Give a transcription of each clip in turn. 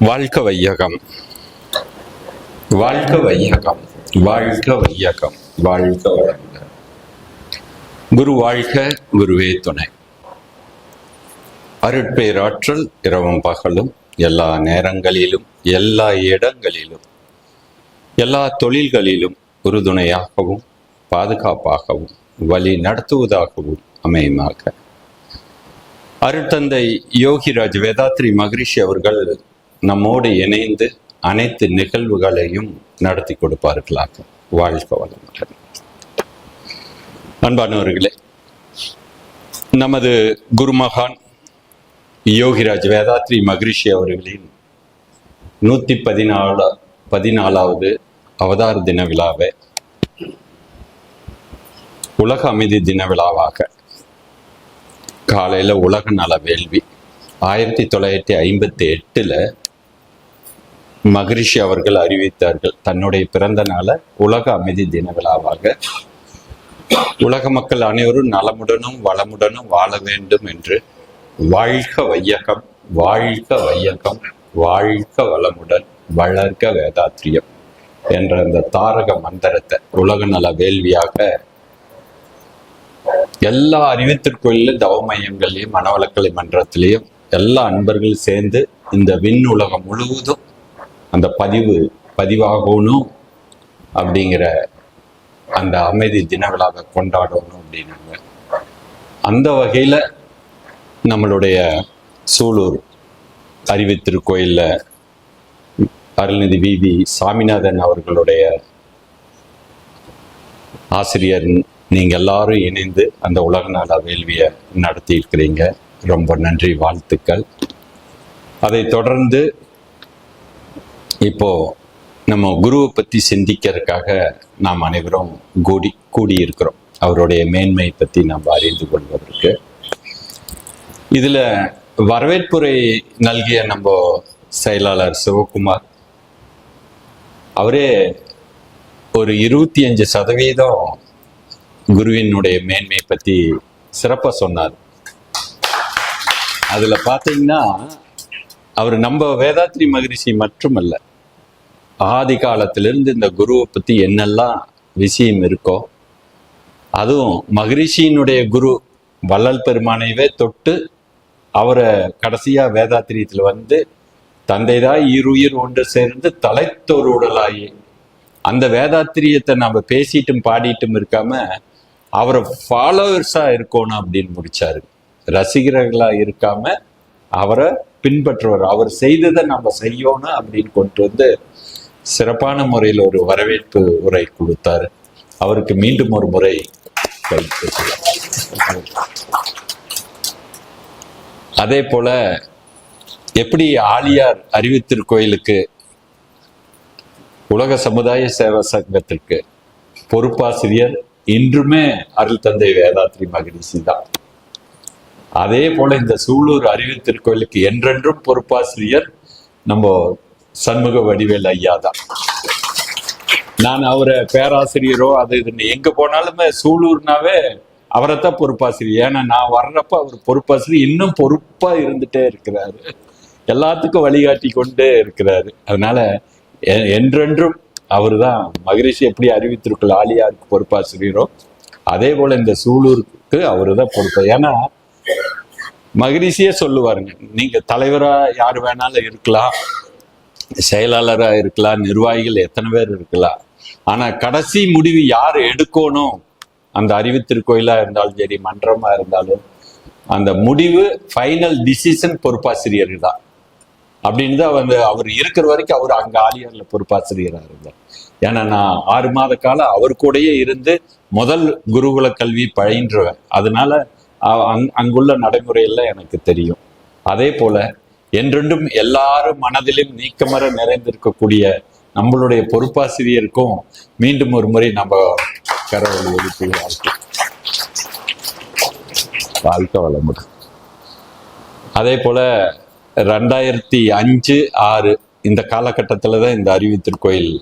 வாழ்க வையகம், வாழ்க வையகம், வாழ்க வையகம், வாழ்க வளமுடன். குரு வாழ்க, குருவே துணை. அருட்பேராற்றல் இரவும் பகலும் எல்லா நேரங்களிலும் எல்லா இடங்களிலும் எல்லா தொழில்களிலும் உறுதுணையாகவும் பாதுகாப்பாகவும் வழி நடத்துவதாகவும் அமையுமாக. அருட்தந்தை யோகிராஜ் வேதாத்ரி மகரிஷி அவர்கள் நம்மோடு இணைந்து அனைத்து நிகழ்வுகளையும் நடத்தி கொடுப்பார்களாக. வாழ்க வளமுடன். அன்பானவர்களே, நமது குருமகான் யோகிராஜ் வேதாத்ரி மகரிஷி அவர்களின் 114வது அவதார தின விழாவை உலக அமைதி தின விழாவாக காலையில் உலக நல வேள்வி 1958 மகரிஷி அவர்கள் அறிவித்தார்கள். தன்னுடைய பிறந்த நாளை உலக அமைதி தின விழாவாக உலக மக்கள் அனைவரும் நலமுடனும் வளமுடனும் வாழ வேண்டும் என்று வாழ்க வையகம், வாழ்க வையகம், வாழ்க வளமுடன், வளர்க வேதாத்ரியம் என்ற அந்த தாரக மந்திரத்தை உலக நல வேள்வியாக எல்லா அறிவித்திற்கோயிலும் தவ மையங்களையும் மனவளக்கலை மன்றத்திலையும் எல்லா அன்பர்களும் சேர்ந்து இந்த விண் உலகம் முழுவதும் அந்த பதிவாகணும் அப்படிங்கிற அந்த அமைதி தின விழாவை கொண்டாடணும் அப்படின்னாங்க. அந்த வகையில் நம்மளுடைய சூலூர் அறிவித்திருக்கோயிலில் அருள்நிதி விவி சாமிநாதன் அவர்களுடைய ஆசிரியர் நீங்கள் எல்லாரும் இணைந்து அந்த உலக நாள வேள்வியை நடத்தி இருக்கிறீங்க. ரொம்ப நன்றி, வாழ்த்துக்கள். அதை தொடர்ந்து இப்போ நம்ம குருவை பற்றி சிந்திக்கிறதுக்காக நாம் அனைவரும் கூடியிருக்கிறோம். அவருடைய மேன்மை பற்றி நாம் அறிந்து கொள்வதற்கு இதில் வரவேற்புரை நல்கிய நம்ம செயலாளர் சிவகுமார் அவரே ஒரு 25% குருவினுடைய மேன்மை பற்றி சிறப்பாக சொன்னார். அதில் பார்த்தீங்கன்னா அவர் நம்ம வேதாத்ரி மகரிஷி மட்டுமல்ல, ஆதி காலத்திலிருந்து இந்த குருவை பற்றி என்னெல்லாம் விஷயம் இருக்கோ, அதுவும் மகரிஷியினுடைய குரு வள்ளல் பெருமானையவே தொட்டு அவரை கடைசியாக வேதாத்திரியத்தில் வந்து தந்தைதான் ஈருயிர் ஒன்று சேர்ந்து தலைத்தோர் உடலாகி அந்த வேதாத்திரியத்தை நம்ம பேசிட்டும் பாடிட்டும் இருக்காம அவரை ஃபாலோவர்ஸா இருக்கணும் அப்படின்னு முடிச்சாரு. ரசிகர்களா இருக்காம அவரை பின்பற்றுவார், அவர் செய்ததை நம்ம செய்யணும் அப்படின்னு கொண்டு வந்து சிறப்பான முறையில் ஒரு வரவேற்பு உரை கொடுத்தாரு. அவருக்கு மீண்டும் ஒரு முறை அதே போல எப்படி ஆலியார் அறிவித்திருக்கோயிலுக்கு உலக சமுதாய சேவா சங்கத்திற்கு பொறுப்பாசிரியர் இன்றுமே அருள் தந்தை வேதாத்ரி மகரிஷி தான். அதே போல இந்த சூலூர் அறிவித்திருக்கோயிலுக்கு என்றென்றும் பொறுப்பாசிரியர் நம்ம சண்முக வடிவேல் ஐயா தான். நான் அவரை பேராசிரியரோ அது இதுன்னு எங்க போனாலுமே சூலூர்னாவே அவரைத்தான் பொறுப்பாசிரியர். ஏன்னா நான் வர்றப்ப அவர் பொறுப்பாசிரியர் இன்னும் பொறுப்பா இருந்துட்டே இருக்கிறாரு, எல்லாத்துக்கும் வழிகாட்டி கொண்டே இருக்கிறாரு. அதனால என்றென்றும் அவர் தான் மகரிஷி எப்படி அறிவித்திருக்கோள் ஆலியாருக்கு பொறுப்பாசிரியரோ அதே போல இந்த சூலூருக்கு அவரு தான் பொறுப்பு. ஏன்னா மகரிஷியே சொல்லுவாருங்க, நீங்க தலைவரா யார் வேணாலும் இருக்கலாம், செயலாளரா இருக்கலாம், நிர்வாகிகள் எத்தனை பேர் இருக்கலாம், ஆனா கடைசி முடிவு யார் எடுக்கணும், அந்த அறிவித்திருக்கோயிலா இருந்தாலும் சரி மன்றமா இருந்தாலும் அந்த முடிவு ஃபைனல் டிசிஷன் பொறுப்பாசிரியர் தான் அப்படின்னு தான் வந்து அவர் இருக்கிற வரைக்கும் அவர் அங்க ஆலியார்ல பொறுப்பாசிரியராக இருந்தார். ஏன்னா நான் 6 மாத காலம் அவர் கூடயே இருந்து முதல் குருகுல கல்வி பயின்றவன், அதனால அங்குள்ள நடைமுறையெல்லாம் எனக்கு தெரியும். அதே போல என்றென்றும் எல்லாரும் மனதிலும் நீக்கமர நிறைந்திருக்கக்கூடிய நம்மளுடைய பொறுப்பாசிரியருக்கும் மீண்டும் ஒரு முறை நம்ம கரவொலி ஒழிப்பு வாழ்க்கை வளமுடன். அதே போல 2005-6 இந்த காலகட்டத்தில் தான் இந்த அறிவித்திருக்கோயில்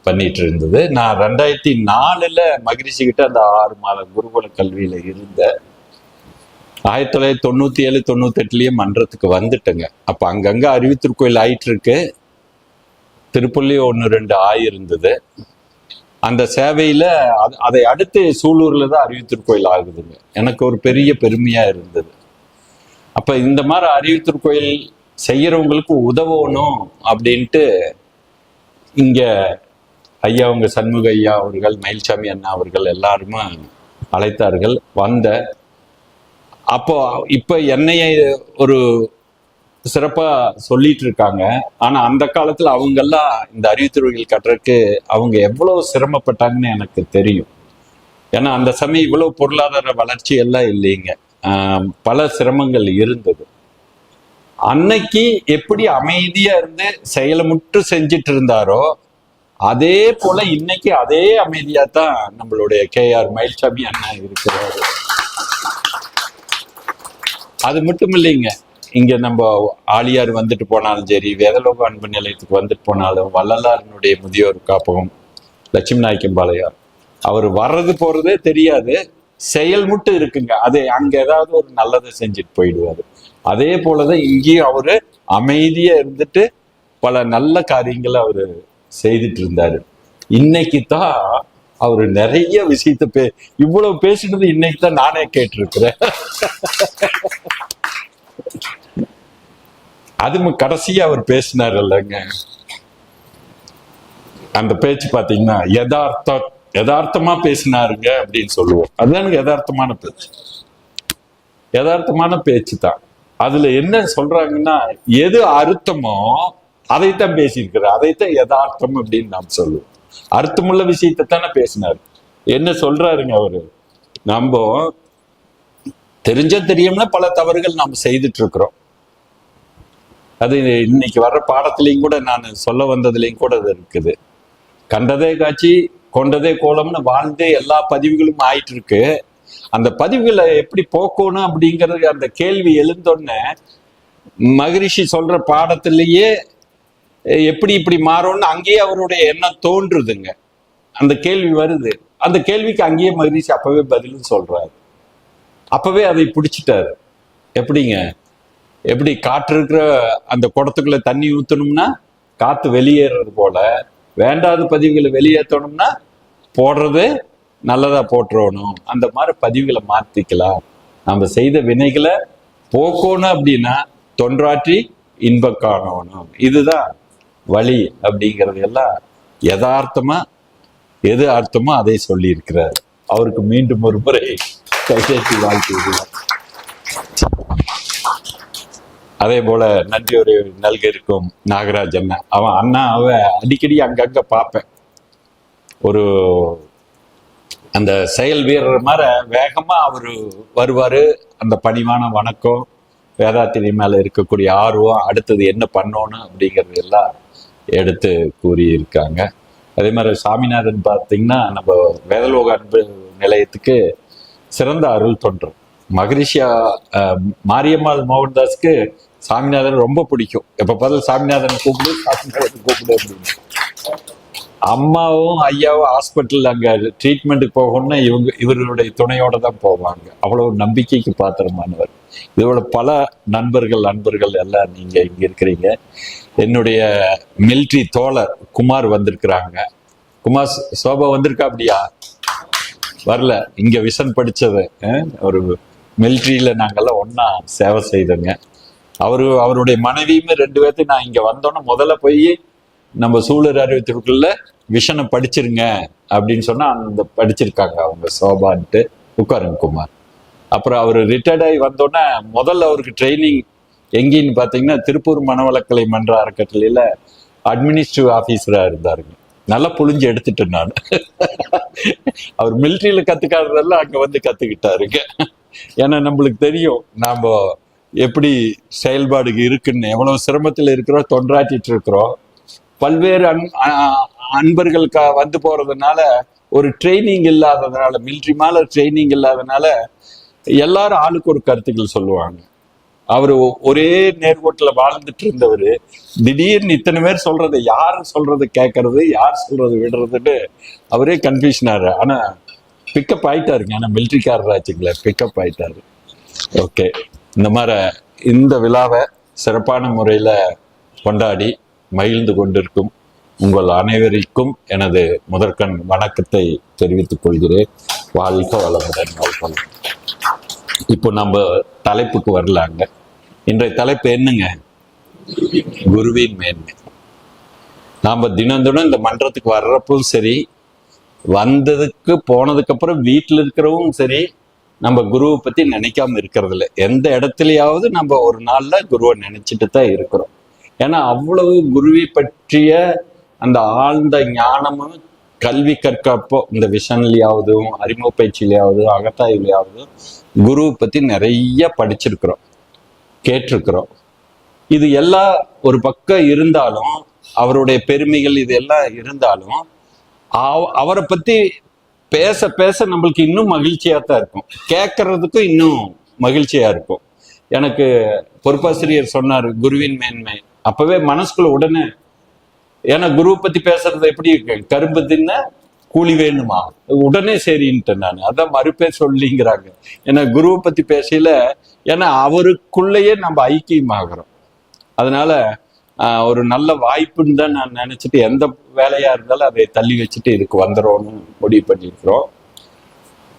பண்ணிட்டு இருந்தது. நான் 2004 மகரிஷி கிட்ட அந்த 6 மாத குருகுல கல்வியில இருந்த 1997, 98லயே மன்றத்துக்கு வந்துட்டேங்க. அப்ப அங்கங்க அறிவித்திருக்கோயில் ஆயிட்டு இருக்கு. திருப்பள்ளி 1-2 ஆயிருந்தது. அந்த சேவையில அதை அடுத்து சூலூர்ல தான் அறிவித்திருக்கோயில் ஆகுதுங்க. எனக்கு ஒரு பெரிய பெருமையா இருந்தது. அப்ப இந்த மாதிரி அறிவித்திருக்கோயில் செய்யறவங்களுக்கு உதவணும் அப்படின்ட்டு இங்க ஐயா உங்க சண்முக ஐயா அவர்கள், மயில்சாமி அண்ணா அவர்கள் எல்லாருமே அழைத்தார்கள். வந்த அப்போ இப்ப என்னைய ஒரு சிறப்பா சொல்லிட்டு இருக்காங்க. ஆனா அந்த காலத்துல அவங்க எல்லாம் இந்த அறிவுத்துறைகள் கட்டுறதுக்கு அவங்க எவ்வளவு சிரமப்பட்டாங்கன்னு எனக்கு தெரியும். ஏன்னா அந்த சமயம் இவ்வளவு பொருளாதார வளர்ச்சி எல்லாம் இல்லைங்க. பல சிரமங்கள் இருந்தது. அன்னைக்கு எப்படி அமைதியா இருந்து செயலை மட்டும் செஞ்சிட்டு இருந்தாரோ அதே போல இன்னைக்கு அதே அமைதியா தான் நம்மளுடைய KR மயில்சாமி அண்ணா இருக்கிறாரு. அது மட்டும் இல்லைங்க, இங்க நம்ம ஆழியார் வந்துட்டு போனாலும் சரி, வேதலோக அன்பு நிலையத்துக்கு வந்துட்டு போனாலும், வள்ளலாரினுடைய முதியோர் காப்பகம் லட்சுமி நாயக்கம்பாளையார் அவர் வர்றது போறதே தெரியாது, செயல் மட்டும் இருக்குங்க. அது அங்க ஏதாவது ஒரு நல்லதை செஞ்சுட்டு போயிடுவாரு. அதே போலதான் இங்கேயும் அவரு அமைதியா இருந்துட்டு பல நல்ல காரியங்களை அவரு செய்துட்டு இருந்தாரு. இன்னைக்கு தான் அவரு நிறைய விஷயத்த இவ்வளவு பேசினது இன்னைக்கு தான் நானே கேட்டிருக்கிறேன். அது கடைசியா அவர் பேசினார் இல்லைங்க, அந்த பேச்சு பாத்தீங்கன்னா யதார்த்தமா பேசினாருங்க அப்படின்னு சொல்லுவோம். அதுதான் யதார்த்தமான பேச்சு. யதார்த்தமான பேச்சு தான். அதுல என்ன சொல்றாங்கன்னா, எது அர்த்தமோ அதைத்தான் பேசியிருக்கிறார். அதைத்தான் யதார்த்தம் அப்படின்னு நாம் சொல்லுவோம். அர்த்தமுள்ள விஷயத்தை தானே பேசினார். என்ன சொல்றாருங்க அவரு, நம்ம தெரியும்னா பல தவறுகள் நாம் செய்துட்டு இருக்கிறோம். அது இன்னைக்கு வர்ற பாடத்திலையும் கூட நான் சொல்ல வந்ததுலையும் கூட அது இருக்குது. கண்டதே காட்சி கொண்டதே கோலம்னு வாழ்ந்தே எல்லா பதிவுகளும் ஆயிட்டு இருக்கு. அந்த பதிவுகளை எப்படி போக்கணும் அப்படிங்கிறது அந்த கேள்வி எழுந்தோடனே மகரிஷி சொல்ற பாடத்திலேயே எப்படி இப்படி மாறும்னு அங்கேயே அவருடைய எண்ணம் தோன்றுதுங்க. அந்த கேள்வி வருது. அந்த கேள்விக்கு அங்கேயே மகரிஷி அப்பவே பதிலும் சொல்றாரு. அப்பவே அதை பிடிச்சிட்டாரு. எப்படிங்க, எப்படி காற்று இருக்கிற அந்த குடத்துக்குள்ள தண்ணி ஊத்தணும்னா காத்து வெளியேறது போல, வேண்டாத பதிவுகளை வெளியேற்றணும்னா போடுறது நல்லதா போட்டுறணும். அந்த மாதிரி பதிவுகளை மாத்திக்கலாம். நம்ம செய்த வினைகளை போக்கணும் அப்படின்னா தொன்றாற்றி இன்ப காணணும். இதுதான் வழி அப்படிங்கிறது எல்லாம் யதார்த்தமா எது அர்த்தமோ அதை சொல்லி இருக்கிறார். அவருக்கு மீண்டும் ஒரு முறை கைதட்டி வாழ்த்துகிறார். அதே போல நன்றி ஒரு நல்க இருக்கும் நாகராஜ் அண்ணா. அவன் அண்ணா அடிக்கடி அங்கங்க பார்ப்பேன். ஒரு அந்த செயல் வீரர் மாதிரி வேகமா அவரு வருவாரு. அந்த பணிவான வணக்கம், வேதாத்திரி மேல இருக்கக்கூடிய ஆர்வம், அடுத்தது என்ன பண்ணணும் அப்படிங்கிறது எல்லாம் எடுத்து கூறியிருக்காங்க. அதே மாதிரி சாமிநாதன் பார்த்தீங்கன்னா நம்ம வேதலோக அன்பு நிலையத்துக்கு சிறந்த அருள் தொன்று. மகரிஷியா மாரியம்மாள் மோகன்தாஸ்க்கு சாமிநாதன் ரொம்ப பிடிக்கும். எப்ப பார்த்தாலும் சாமிநாதன் கூப்பிடு அப்படின்னு. அம்மாவும் ஐயாவும் ஹாஸ்பிட்டல் அங்க ட்ரீட்மெண்ட்டுக்கு போகணும்னா இவர்களுடைய துணையோட தான் போவாங்க. அவ்வளவு நம்பிக்கைக்கு பாத்திரமானவர். இதோட பல நண்பர்கள் எல்லாம் நீங்க இங்க இருக்கிறீங்க. என்னுடைய மிலிட்ரி தோழர் குமார் வந்திருக்கிறாங்க. குமார் சோபா வந்திருக்கா? அப்படியா? வரல. இங்க விஷன் படிச்சது ஒரு மிலிட்ரியில நாங்கெல்லாம் ஒன்னா சேவை செய்தோங்க. அவருடைய மனைவியுமே 2 பேர்த்தையும் நான் இங்க வந்தோன்னா முதல்ல போய் நம்ம சூழல் அறிவித்திற்குள்ள விஷனை படிச்சிருங்க அப்படின்னு சொன்னா அந்த படிச்சிருக்காங்க அவங்க சோபான்ட்டு. உட்காருங்க குமார். அப்புறம் அவர் ரிட்டையர்ட் ஆகி வந்தோடனே முதல்ல அவருக்கு ட்ரைனிங் எங்கேன்னு பார்த்தீங்கன்னா திருப்பூர் மனவளக்கலை மன்ற அறக்கட்டளையில அட்மினிஸ்ட்ரேட்டிவ் ஆஃபீஸரா இருந்தாருங்க. நல்லா புழிஞ்சு எடுத்துட்டேன் நான். அவர் மிலிட்ரியில கத்துக்காததெல்லாம் அங்க வந்து கத்துக்கிட்டாருங்க. ஏன்னா நம்மளுக்கு தெரியும் நாம எப்படி செயல்பாடு இருக்குன்னு, எவ்வளவு சிரமத்தில் இருக்கிறோம், தொண்டாற்றிட்டு இருக்கிறோம். பல்வேறு அன்பர்கள் வந்து போறதுனால ஒரு ட்ரைனிங் இல்லாததுனால, மிலிட்ரி மேல ட்ரைனிங் இல்லாததுனால எல்லாரும் ஆளுக்கு ஒரு கருத்துக்கள் சொல்லுவாங்க. அவரு ஒரே நேர்கோட்டுல வாழ்ந்துட்டு இருந்தவர் திடீர்னு இத்தனை பேர் சொல்றதை யாரு சொல்றது கேட்கறது, யார் சொல்றது விடுறதுன்னு அவரே கன்ஃபியூஷன் ஆறு. ஆனா பிக்கப் ஆயிட்டாருங்க. ஆனா மிலிட்ரிக்காரர் ஆச்சுங்களே, பிக்கப் ஆயிட்டாரு. ஓகே, இந்த மாதிரி இந்த விழாவை சிறப்பான முறையில கொண்டாடி மகிழ்ந்து கொண்டிருக்கும் உங்கள் அனைவருக்கும் எனது முதற்கண் வணக்கத்தை தெரிவித்துக் கொள்கிறேன். வாழ்க வளமுடன். இப்போ நம்ம தலைப்புக்கு வரலாங்க. இன்றைய தலைப்பு என்னங்க? குருவின் மேன்மை. நாம தினம் தினம் இந்த மன்றத்துக்கு வர்றப்பும் சரி, வந்ததுக்கு போனதுக்கு அப்புறம் வீட்டில் இருக்கிறவும் சரி, நம்ம குருவை பத்தி நினைக்காம இருக்கிறது இல்லை. எந்த இடத்துலயாவது நம்ம ஒரு நாள்ல குருவை நினைச்சிட்டு தான் இருக்கிறோம். ஏன்னா அவ்வளவு குருவை பற்றிய அந்த ஆழ்ந்த ஞானமும் கல்வி கற்கப்போ இந்த விஷன்லயாவதும் அறிமுக பயிற்சியிலையாவது அகத்தாய்விலையாவது குருவை பத்தி நிறைய படிச்சிருக்கிறோம், கேட்டிருக்கிறோம். இது எல்லாம் ஒரு பக்கம் இருந்தாலும், அவருடைய பெருமைகள் இது எல்லாம் இருந்தாலும், அவரை பத்தி பேச பேச நம்மளுக்கு இன்னும் மகிழ்ச்சியா தான் இருக்கும், கேட்கறதுக்கும் இன்னும் மகிழ்ச்சியா இருக்கும். எனக்கு பொறுப்பாசிரியர் சொன்னார் குருவின் மேன்மை. அப்பவே மனசுக்குள்ள உடனே, ஏன்னா குருவை பத்தி பேசுறது எப்படி இருக்கு, கரும்பு தின்ன கூலி வேணுமா, உடனே சரின்ட்டேன் நான். அதான் மறுப்பே சொல்லிங்கிறாங்க. ஏன்னா குருவை பத்தி பேசல, ஏன்னா அவருக்குள்ளேயே நம்ம ஐக்கியமாகறோம். அதனால ஒரு நல்ல வாய்ப்புன்னு தான் நான் நினைச்சிட்டு எந்த வேலையா இருந்தாலும் அதை தள்ளி வச்சுட்டு இதுக்கு வந்துடும்னு முடிவு பண்ணியிருக்கிறோம்.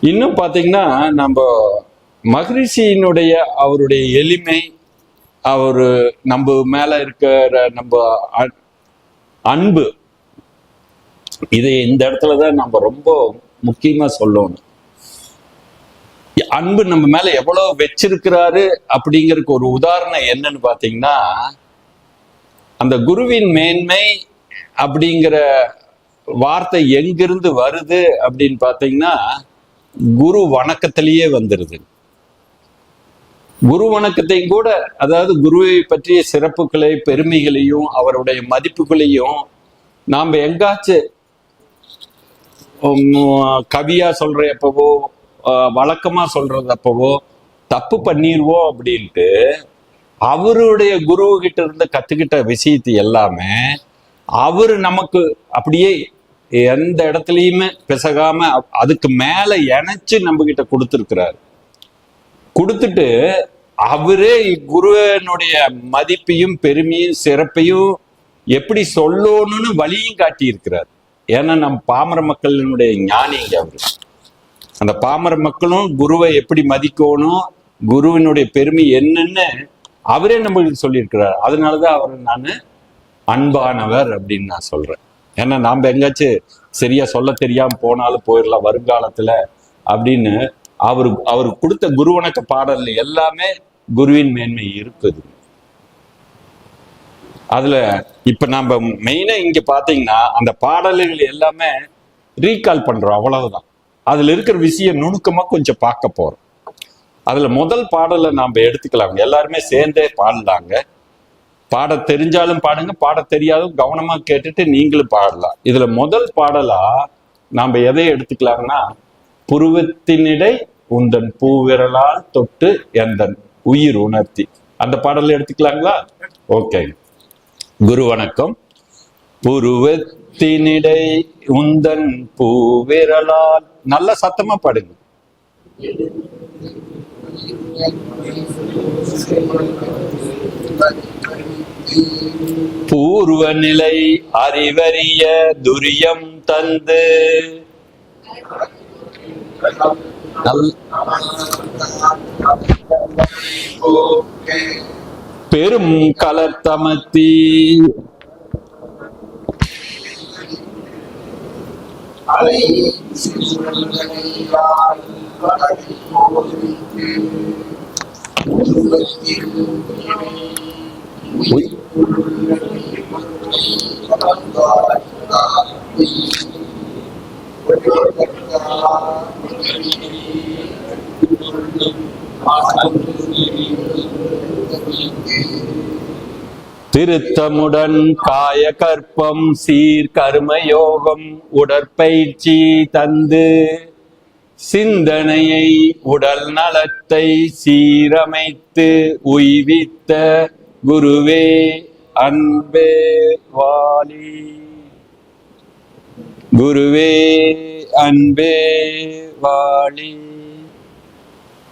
இன்னும் பார்த்தீங்கன்னா, நம்ம மகரிஷியினுடைய அவருடைய எளிமை, அவரு நம்ம மேல இருக்கிற நம்ம அன்பு, இதை இந்த இடத்துலதான் நம்ம ரொம்ப முக்கியமா சொல்லணும். அன்பு நம்ம மேல எவ்வளவு வச்சிருக்கிறாரு அப்படிங்கிறதுக்கு ஒரு உதாரணம் என்னன்னு பாத்தீங்கன்னா, அந்த குருவின் மேன்மை அப்படிங்கிற வார்த்தை எங்கிருந்து வருது அப்படின்னு பாத்தீங்கன்னா, குரு வணக்கத்திலேயே வந்துருது. குரு வணக்கத்தையும் கூட, அதாவது குருவை பற்றிய சிறப்புகளை பெருமைகளையும் அவருடைய மதிப்புகளையும் நாம எங்காச்சும் கவியா சொல்றப்பவோ வழக்கமா சொல்றதப்பவோ தப்பு பண்ணிடுவோம் அப்படின்ட்டு அவருடைய குரு கிட்ட இருந்து கத்துக்கிட்ட விஷயத்தை எல்லாமே அவரு நமக்கு அப்படியே எந்த இடத்துலயுமே பிசகாம அதுக்கு மேல இணைச்சு நம்ம கிட்ட கொடுத்துருக்கிறாரு. கொடுத்துட்டு அவரே குருவனுடைய மதிப்பையும் பெருமையும் சிறப்பையும் எப்படி சொல்லணும்னு வழியும் காட்டி இருக்கிறார். ஏன்னா நம்ம பாமர மக்களினுடைய ஞானிங்க அவரு. அந்த பாமர மக்களும் குருவை எப்படி மதிக்கணும், குருவினுடைய பெருமை என்னன்னு அவரே நம்மளுக்கு சொல்லியிருக்கிறார். அதனாலதான் அவர் நான் அன்பானவர் அப்படின்னு நான் சொல்றேன். ஏன்னா நாம எங்காச்சும் சரியா சொல்ல தெரியாம போனாலும் போயிடலாம் வருங்காலத்துல அப்படின்னு அவரு கொடுத்த குருவணக்க பாடல் எல்லாமே குருவின் மேன்மை இருக்குது. அதுல இப்ப நம்ம மெயினா இங்க பாத்தீங்கன்னா அந்த பாடல்கள் எல்லாமே ரீகால் பண்றோம், அவ்வளவுதான். அதுல இருக்கிற விஷயம் நுணுக்கமா கொஞ்சம் பார்க்க போறோம். அதுல முதல் பாடலை நாம எடுத்துக்கலாம், எல்லாருமே சேர்ந்தே பாடலாங்க. பாட தெரிஞ்சாலும் பாடுங்க, பாட தெரியாதும் கவனமா கேட்டுட்டு நீங்களும் பாடலாம். இதுல முதல் பாடலா நாம எதை எடுத்துக்கலாம்னா, புருவத்தினிடை உந்தன் பூவிரலால் தொட்டு எந்தன் உயிர் உணர்த்தி, அந்த பாடலை எடுத்துக்கலாங்களா? ஓகே. குரு வணக்கம். புருவத்தினிடை உந்தன் பூவிரலால், நல்ல சத்தமா பாடுங்க. பூர்வ நிலை அறிவறிய துரியம் தந்து பெரும் கலத்தமத்தி திருத்தமுடன் காய கற்பம் சீர் கர்மயோகம் உடற்பயிற்சி தந்து சிந்தனையை உடல் நலத்தை சீரமைத்து உய்வித்த குருவே அன்பே வாலி. குருவே அன்பே வாலி.